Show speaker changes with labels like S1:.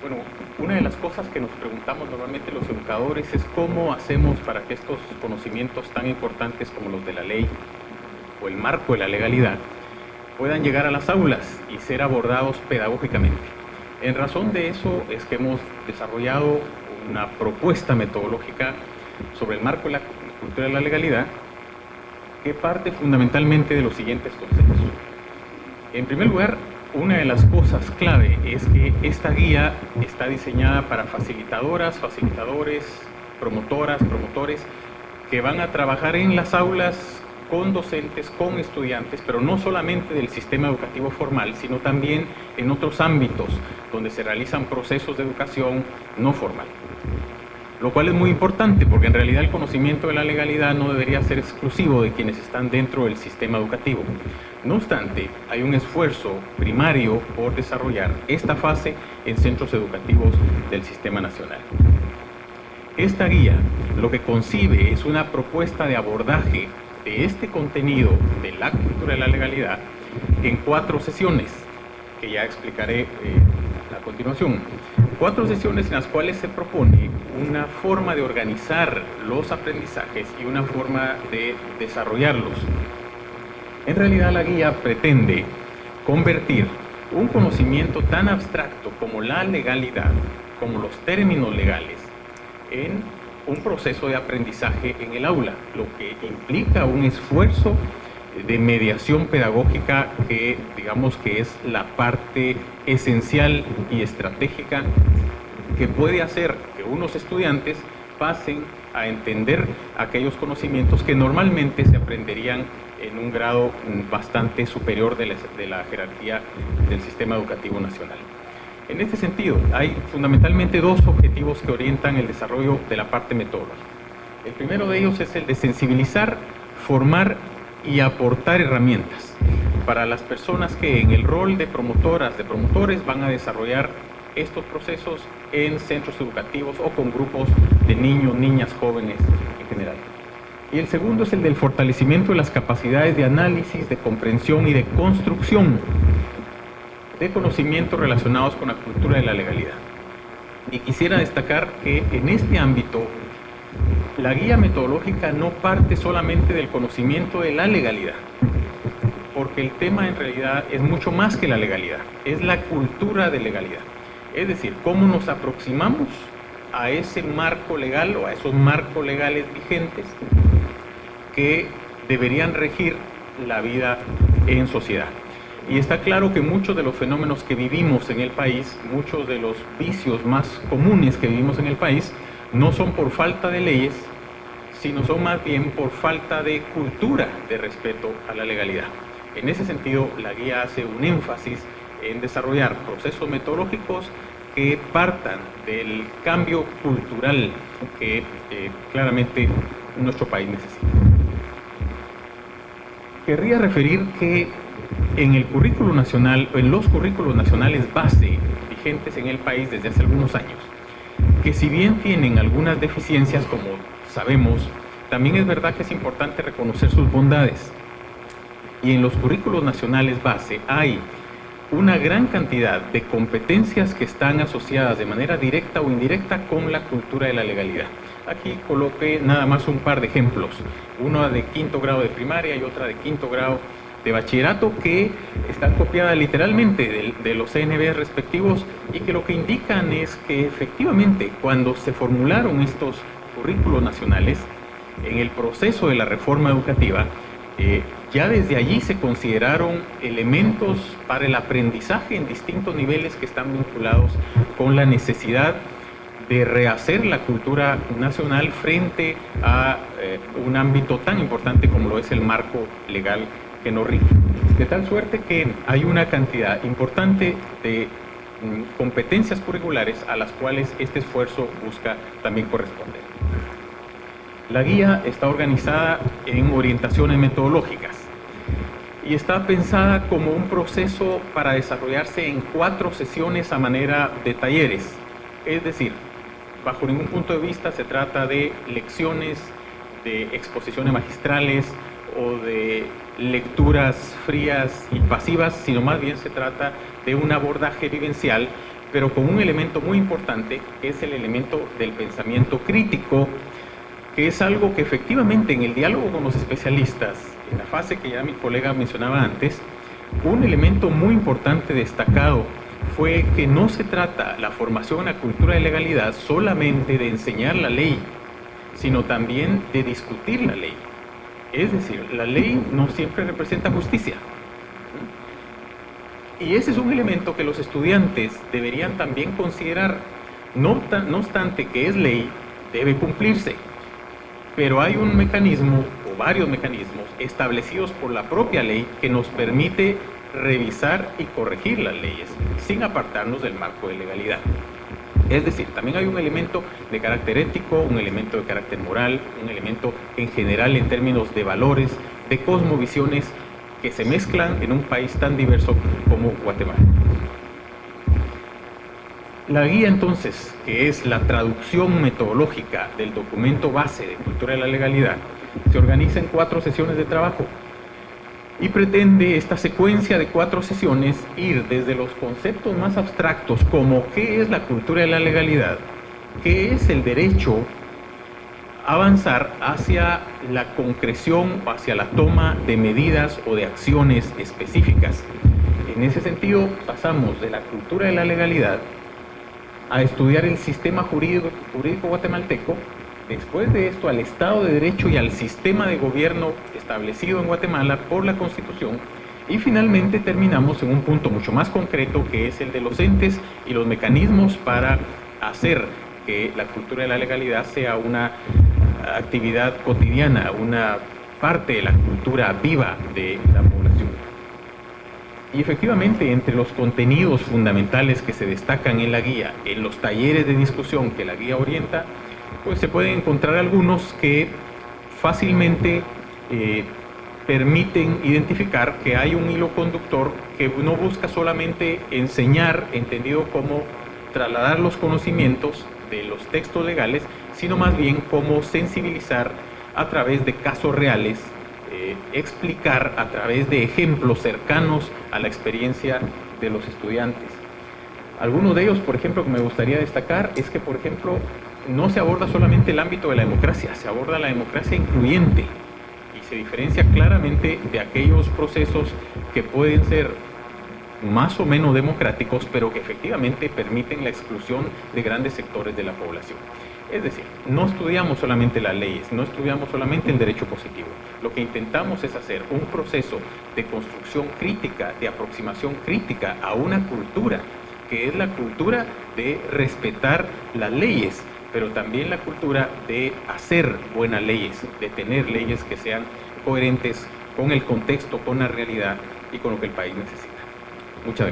S1: Bueno, una de las cosas que nos preguntamos normalmente los educadores es cómo hacemos para que estos conocimientos tan importantes como los de la ley o el marco de la legalidad puedan llegar a las aulas y ser abordados pedagógicamente. En razón de eso es que hemos desarrollado una propuesta metodológica sobre el marco de la cultura de la legalidad que parte fundamentalmente de los siguientes conceptos. En primer lugar, una de las cosas clave es que esta guía está diseñada para facilitadoras, facilitadores, promotoras, promotores que van a trabajar en las aulas con docentes, con estudiantes, pero no solamente del sistema educativo formal, sino también en otros ámbitos donde se realizan procesos de educación no formal. Lo cual es muy importante porque en realidad el conocimiento de la legalidad no debería ser exclusivo de quienes están dentro del sistema educativo. No obstante, hay un esfuerzo primario por desarrollar esta fase en centros educativos del sistema nacional. Esta guía lo que concibe es una propuesta de abordaje de este contenido de la cultura de la legalidad en 4 sesiones, que ya explicaré a continuación. 4 sesiones en las cuales se propone una forma de organizar los aprendizajes y una forma de desarrollarlos. En realidad la guía pretende convertir un conocimiento tan abstracto como la legalidad, como los términos legales, en un proceso de aprendizaje en el aula, lo que implica un esfuerzo de mediación pedagógica que digamos que es la parte esencial y estratégica que puede hacer que unos estudiantes pasen a entender aquellos conocimientos que normalmente se aprenderían en un grado bastante superior de la jerarquía del sistema educativo nacional. En este sentido, hay fundamentalmente 2 objetivos que orientan el desarrollo de la parte metodológica. El primero de ellos es el de sensibilizar, formar y aportar herramientas para las personas que en el rol de promotoras, de promotores, van a desarrollar estos procesos en centros educativos o con grupos de niños, niñas, jóvenes en general. Y el segundo es el del fortalecimiento de las capacidades de análisis, de comprensión y de construcción de conocimientos relacionados con la cultura de la legalidad. Y quisiera destacar que en este ámbito la guía metodológica no parte solamente del conocimiento de la legalidad, porque el tema en realidad es mucho más que la legalidad, es la cultura de legalidad. Es decir, cómo nos aproximamos a ese marco legal o a esos marcos legales vigentes que deberían regir la vida en sociedad. Y está claro que muchos de los fenómenos que vivimos en el país, muchos de los vicios más comunes que vivimos en el país, no son por falta de leyes, sino son más bien por falta de cultura de respeto a la legalidad. En ese sentido, la guía hace un énfasis en desarrollar procesos metodológicos que partan del cambio cultural que claramente nuestro país necesita. Querría referir que en el currículo nacional, en los currículos nacionales base vigentes en el país desde hace algunos años, que si bien tienen algunas deficiencias, como sabemos, también es verdad que es importante reconocer sus bondades. Y en los currículos nacionales base hay una gran cantidad de competencias que están asociadas de manera directa o indirecta con la cultura de la legalidad. Aquí coloqué nada más un par de ejemplos, una de 5º grado de primaria y otra de 5º grado de bachillerato, que están copiadas literalmente de los CNB respectivos y que lo que indican es que efectivamente cuando se formularon estos currículos nacionales en el proceso de la reforma educativa, ya desde allí se consideraron elementos para el aprendizaje en distintos niveles que están vinculados con la necesidad de rehacer la cultura nacional frente a un ámbito tan importante como lo es el marco legal que nos rige. De tal suerte que hay una cantidad importante de competencias curriculares a las cuales este esfuerzo busca también corresponder. La guía está organizada en orientaciones metodológicas y está pensada como un proceso para desarrollarse en 4 sesiones a manera de talleres. Es decir, bajo ningún punto de vista se trata de lecciones, de exposiciones magistrales o de lecturas frías y pasivas, sino más bien se trata de un abordaje vivencial pero con un elemento muy importante, que es el elemento del pensamiento crítico, que es algo que efectivamente en el diálogo con los especialistas, en la fase que ya mi colega mencionaba antes, un elemento muy importante destacado fue que no se trata la formación en la cultura de legalidad solamente de enseñar la ley, sino también de discutir la ley. Es decir, la ley no siempre representa justicia. Y ese es un elemento que los estudiantes deberían también considerar. No obstante que es ley, debe cumplirse. Pero hay un mecanismo, o varios mecanismos, establecidos por la propia ley que nos permite revisar y corregir las leyes, sin apartarnos del marco de legalidad. Es decir, también hay un elemento de carácter ético, un elemento de carácter moral, un elemento en general en términos de valores, de cosmovisiones que se mezclan en un país tan diverso como Guatemala. La guía entonces, que es la traducción metodológica del documento base de Cultura de la Legalidad, se organiza en 4 sesiones de trabajo y pretende esta secuencia de 4 sesiones ir desde los conceptos más abstractos como qué es la cultura de la legalidad, qué es el derecho, avanzar hacia la concreción o hacia la toma de medidas o de acciones específicas. En ese sentido, pasamos de la cultura de la legalidad a estudiar el sistema jurídico guatemalteco, después de esto al Estado de Derecho y al sistema de gobierno establecido en Guatemala por la Constitución, y finalmente terminamos en un punto mucho más concreto, que es el de los entes y los mecanismos para hacer que la cultura de la legalidad sea una actividad cotidiana, una parte de la cultura viva de la población. Y efectivamente, entre los contenidos fundamentales que se destacan en la guía, en los talleres de discusión que la guía orienta, pues se pueden encontrar algunos que fácilmente permiten identificar que hay un hilo conductor que no busca solamente enseñar, entendido como trasladar los conocimientos de los textos legales, sino más bien como sensibilizar a través de casos reales, explicar a través de ejemplos cercanos a la experiencia de los estudiantes. Algunos de ellos, por ejemplo, que me gustaría destacar es que, por ejemplo, no se aborda solamente el ámbito de la democracia, se aborda la democracia incluyente y se diferencia claramente de aquellos procesos que pueden ser más o menos democráticos, pero que efectivamente permiten la exclusión de grandes sectores de la población. Es decir, no estudiamos solamente las leyes, no estudiamos solamente el derecho positivo. Lo que intentamos es hacer un proceso de construcción crítica, de aproximación crítica a una cultura, que es la cultura de respetar las leyes, pero también la cultura de hacer buenas leyes, de tener leyes que sean coherentes con el contexto, con la realidad y con lo que el país necesita. Muchas gracias.